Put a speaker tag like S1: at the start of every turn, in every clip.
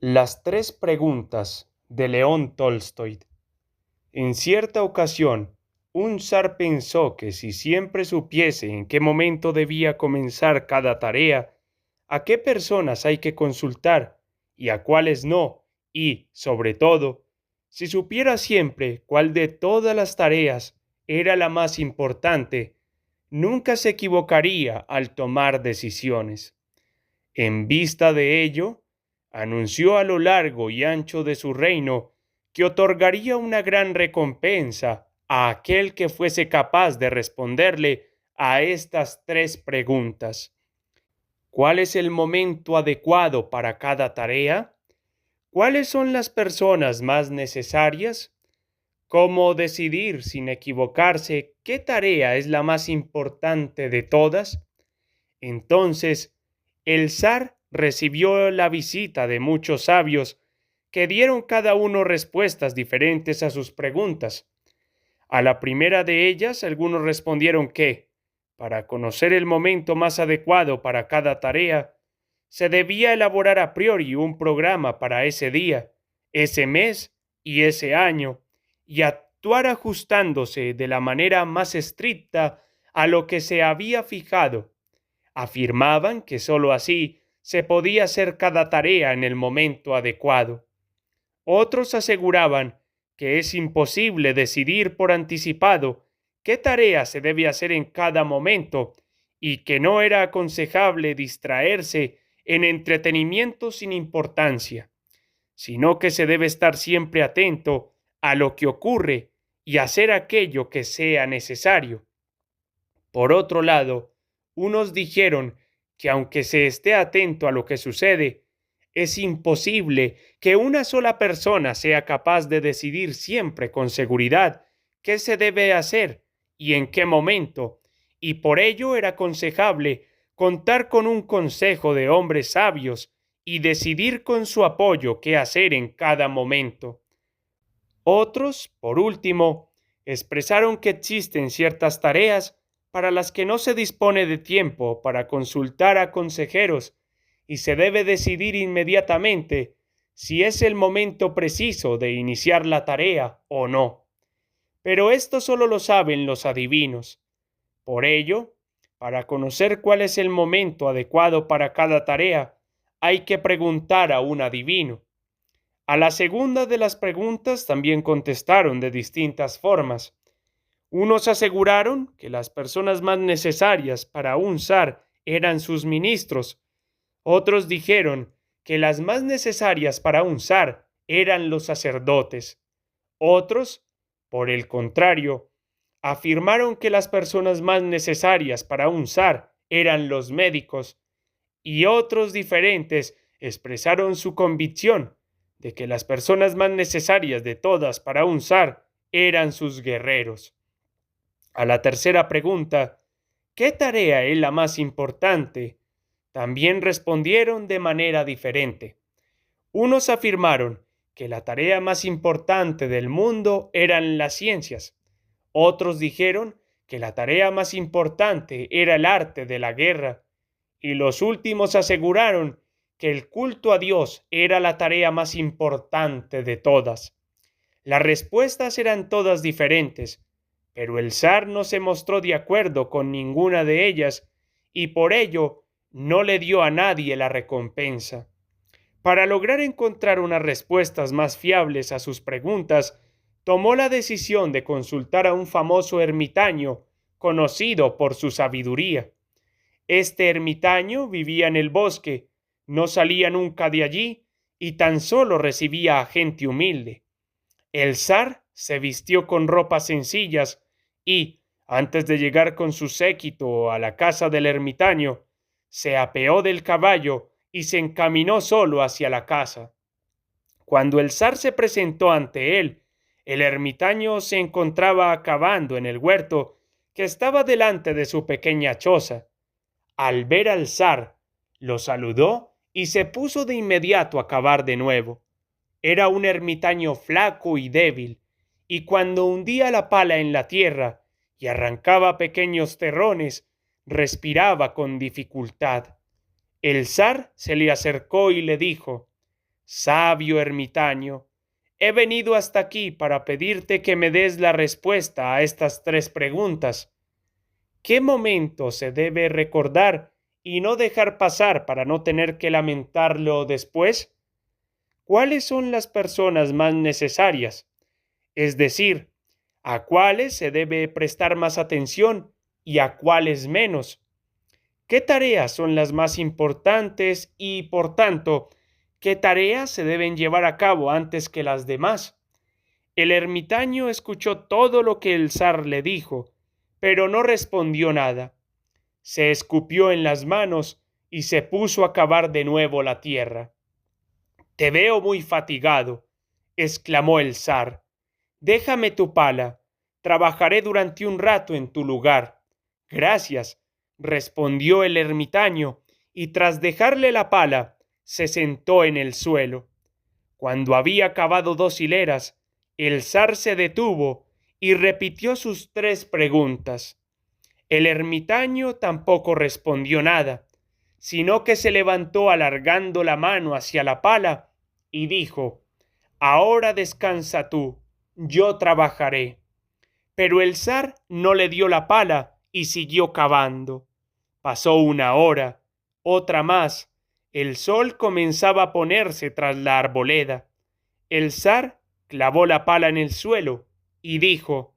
S1: Las tres preguntas de León Tolstoy. En cierta ocasión, un zar pensó que si siempre supiese en qué momento debía comenzar cada tarea, a qué personas hay que consultar y a cuáles no, y, sobre todo, si supiera siempre cuál de todas las tareas era la más importante, nunca se equivocaría al tomar decisiones. En vista de ello, anunció a lo largo y ancho de su reino que otorgaría una gran recompensa a aquel que fuese capaz de responderle a estas tres preguntas. ¿Cuál es el momento adecuado para cada tarea? ¿Cuáles son las personas más necesarias? ¿Cómo decidir sin equivocarse qué tarea es la más importante de todas? Entonces, el zar recibió la visita de muchos sabios que dieron cada uno respuestas diferentes a sus preguntas. A la primera de ellas, algunos respondieron que, para conocer el momento más adecuado para cada tarea, se debía elaborar a priori un programa para ese día, ese mes y ese año, y actuar ajustándose de la manera más estricta a lo que se había fijado. Afirmaban que sólo así se podía hacer cada tarea en el momento adecuado. Otros aseguraban que es imposible decidir por anticipado qué tarea se debe hacer en cada momento y que no era aconsejable distraerse en entretenimientos sin importancia, sino que se debe estar siempre atento a lo que ocurre y hacer aquello que sea necesario. Por otro lado, unos dijeron que aunque se esté atento a lo que sucede, es imposible que una sola persona sea capaz de decidir siempre con seguridad qué se debe hacer y en qué momento, y por ello era aconsejable contar con un consejo de hombres sabios y decidir con su apoyo qué hacer en cada momento. Otros, por último, expresaron que existen ciertas tareas para las que no se dispone de tiempo para consultar a consejeros y se debe decidir inmediatamente si es el momento preciso de iniciar la tarea o no. Pero esto solo lo saben los adivinos. Por ello, para conocer cuál es el momento adecuado para cada tarea, hay que preguntar a un adivino. A la segunda de las preguntas también contestaron de distintas formas. Unos aseguraron que las personas más necesarias para un zar eran sus ministros. Otros dijeron que las más necesarias para un zar eran los sacerdotes. Otros, por el contrario, afirmaron que las personas más necesarias para un zar eran los médicos. Y otros diferentes expresaron su convicción de que las personas más necesarias de todas para un zar eran sus guerreros. A la tercera pregunta, ¿qué tarea es la más importante? También respondieron de manera diferente. Unos afirmaron que la tarea más importante del mundo eran las ciencias. Otros dijeron que la tarea más importante era el arte de la guerra. Y los últimos aseguraron que el culto a Dios era la tarea más importante de todas. Las respuestas eran todas diferentes, pero el zar no se mostró de acuerdo con ninguna de ellas y por ello no le dio a nadie la recompensa. Para lograr encontrar unas respuestas más fiables a sus preguntas, tomó la decisión de consultar a un famoso ermitaño conocido por su sabiduría. Este ermitaño vivía en el bosque, no salía nunca de allí y tan solo recibía a gente humilde. El zar se vistió con ropas sencillas y, antes de llegar con su séquito a la casa del ermitaño, se apeó del caballo y se encaminó solo hacia la casa. Cuando el zar se presentó ante él, el ermitaño se encontraba cavando en el huerto que estaba delante de su pequeña choza. Al ver al zar, lo saludó y se puso de inmediato a cavar de nuevo. Era un ermitaño flaco y débil, y cuando hundía la pala en la tierra y arrancaba pequeños terrones, respiraba con dificultad. El zar se le acercó y le dijo: Sabio ermitaño, he venido hasta aquí para pedirte que me des la respuesta a estas 3 preguntas. ¿Qué momento se debe recordar y no dejar pasar para no tener que lamentarlo después? ¿Cuáles son las personas más necesarias? Es decir, ¿a cuáles se debe prestar más atención y a cuáles menos? ¿Qué tareas son las más importantes y, por tanto, qué tareas se deben llevar a cabo antes que las demás? El ermitaño escuchó todo lo que el zar le dijo, pero no respondió nada. Se escupió en las manos y se puso a cavar de nuevo la tierra. Te veo muy fatigado, exclamó el zar. Déjame tu pala. Trabajaré durante un rato en tu lugar. Gracias, respondió el ermitaño, y tras dejarle la pala, se sentó en el suelo. Cuando había cavado 2 hileras, el zar se detuvo y repitió sus 3 preguntas. El ermitaño tampoco respondió nada, sino que se levantó alargando la mano hacia la pala y dijo: Ahora descansa tú, yo trabajaré. Pero el zar no le dio la pala y siguió cavando. Pasó 1 hora, otra más. El sol comenzaba a ponerse tras la arboleda. El zar clavó la pala en el suelo y dijo: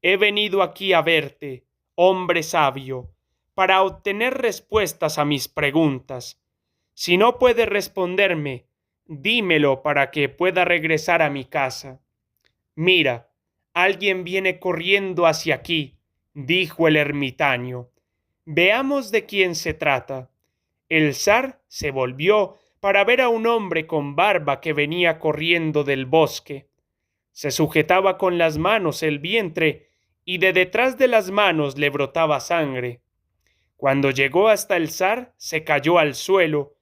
S1: He venido aquí a verte, hombre sabio, para obtener respuestas a mis preguntas. Si no puedes responderme, dímelo para que pueda regresar a mi casa. Mira, alguien viene corriendo hacia aquí, dijo el ermitaño. Veamos de quién se trata. El zar se volvió para ver a un hombre con barba que venía corriendo del bosque. Se sujetaba con las manos el vientre y de detrás de las manos le brotaba sangre. Cuando llegó hasta el zar, se cayó al suelo,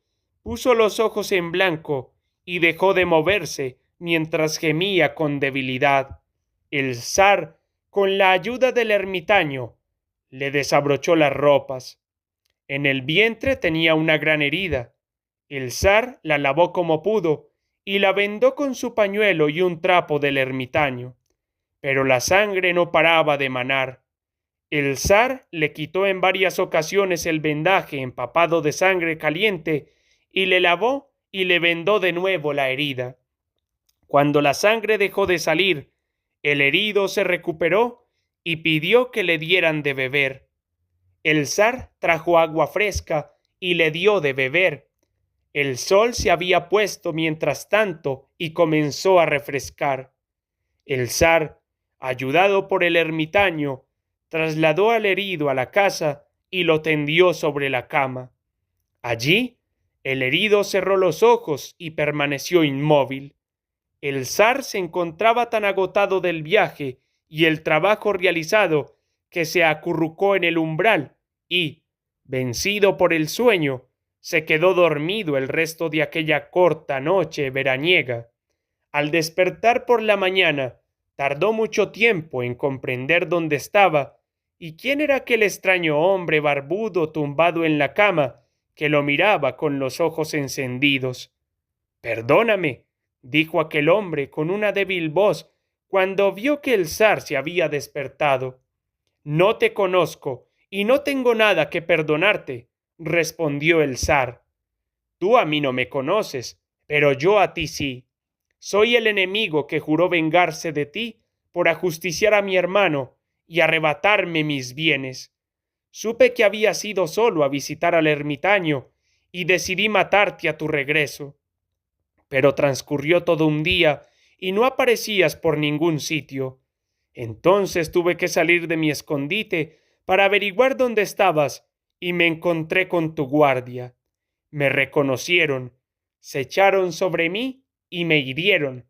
S1: puso los ojos en blanco y dejó de moverse mientras gemía con debilidad. El zar, con la ayuda del ermitaño, le desabrochó las ropas. En el vientre tenía una gran herida. El zar la lavó como pudo y la vendó con su pañuelo y un trapo del ermitaño. Pero la sangre no paraba de manar. El zar le quitó en varias ocasiones el vendaje empapado de sangre caliente y le lavó y le vendó de nuevo la herida. Cuando la sangre dejó de salir, el herido se recuperó y pidió que le dieran de beber. El zar trajo agua fresca y le dio de beber. El sol se había puesto mientras tanto y comenzó a refrescar. El zar, ayudado por el ermitaño, trasladó al herido a la casa y lo tendió sobre la cama. Allí, el herido cerró los ojos y permaneció inmóvil. El zar se encontraba tan agotado del viaje y el trabajo realizado que se acurrucó en el umbral y, vencido por el sueño, se quedó dormido el resto de aquella corta noche veraniega. Al despertar por la mañana, tardó mucho tiempo en comprender dónde estaba y quién era aquel extraño hombre barbudo tumbado en la cama que lo miraba con los ojos encendidos. Perdóname, dijo aquel hombre con una débil voz cuando vio que el zar se había despertado. No te conozco y no tengo nada que perdonarte, respondió el zar. Tú a mí no me conoces, pero yo a ti sí. Soy el enemigo que juró vengarse de ti por ajusticiar a mi hermano y arrebatarme mis bienes. Supe que habías ido solo a visitar al ermitaño y decidí matarte a tu regreso. Pero transcurrió todo un día y no aparecías por ningún sitio. Entonces tuve que salir de mi escondite para averiguar dónde estabas y me encontré con tu guardia. Me reconocieron, se echaron sobre mí y me hirieron.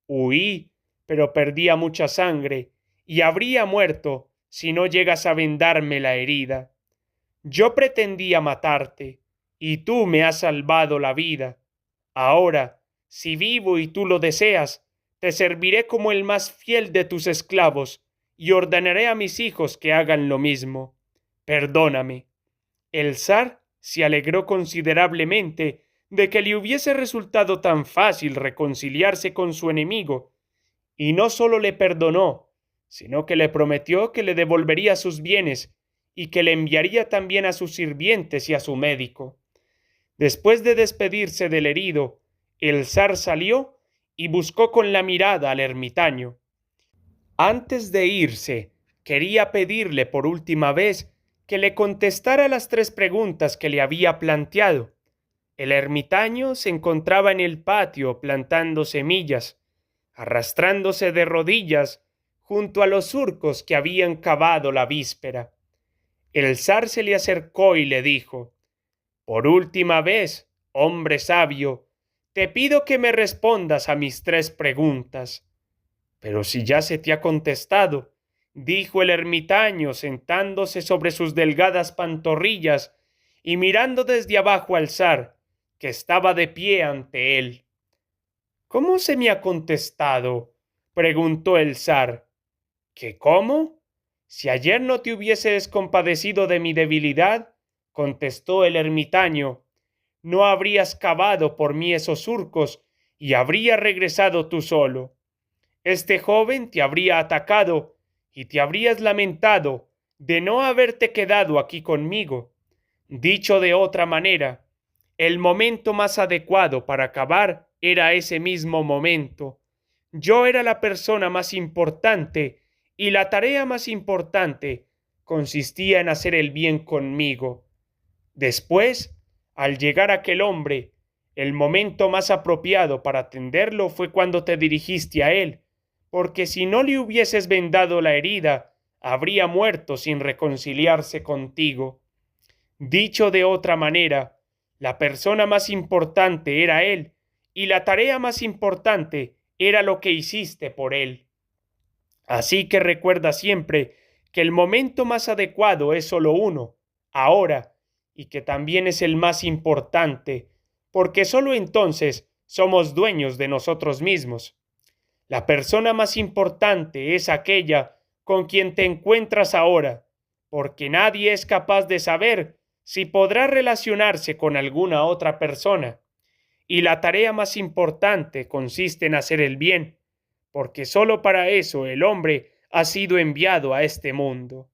S1: Huí, pero perdía mucha sangre y habría muerto si no llegas a vendarme la herida. Yo pretendía matarte y tú me has salvado la vida. Ahora, si vivo y tú lo deseas, te serviré como el más fiel de tus esclavos y ordenaré a mis hijos que hagan lo mismo. Perdóname. El zar se alegró considerablemente de que le hubiese resultado tan fácil reconciliarse con su enemigo, y no solo le perdonó, sino que le prometió que le devolvería sus bienes y que le enviaría también a sus sirvientes y a su médico. Después de despedirse del herido, el zar salió y buscó con la mirada al ermitaño. Antes de irse, quería pedirle por última vez que le contestara las 3 preguntas que le había planteado. El ermitaño se encontraba en el patio plantando semillas, arrastrándose de rodillas junto a los surcos que habían cavado la víspera. El zar se le acercó y le dijo: «Por última vez, hombre sabio, te pido que me respondas a mis 3 preguntas». «Pero si ya se te ha contestado», dijo el ermitaño sentándose sobre sus delgadas pantorrillas y mirando desde abajo al zar, que estaba de pie ante él. «¿Cómo se me ha contestado?», preguntó el zar. «¿Qué cómo? Si ayer no te hubieses compadecido de mi debilidad», contestó el ermitaño, «no habrías cavado por mí esos surcos y habrías regresado tú solo. Este joven te habría atacado y te habrías lamentado de no haberte quedado aquí conmigo. Dicho de otra manera, el momento más adecuado para acabar era ese mismo momento. Yo era la persona más importante y la tarea más importante consistía en hacer el bien conmigo. Después, al llegar aquel hombre, el momento más apropiado para atenderlo fue cuando te dirigiste a él, porque si no le hubieses vendado la herida, habría muerto sin reconciliarse contigo. Dicho de otra manera, la persona más importante era él, y la tarea más importante era lo que hiciste por él. Así que recuerda siempre que el momento más adecuado es solo uno, ahora, y que también es el más importante, porque solo entonces somos dueños de nosotros mismos. La persona más importante es aquella con quien te encuentras ahora, porque nadie es capaz de saber si podrá relacionarse con alguna otra persona. Y la tarea más importante consiste en hacer el bien, porque solo para eso el hombre ha sido enviado a este mundo.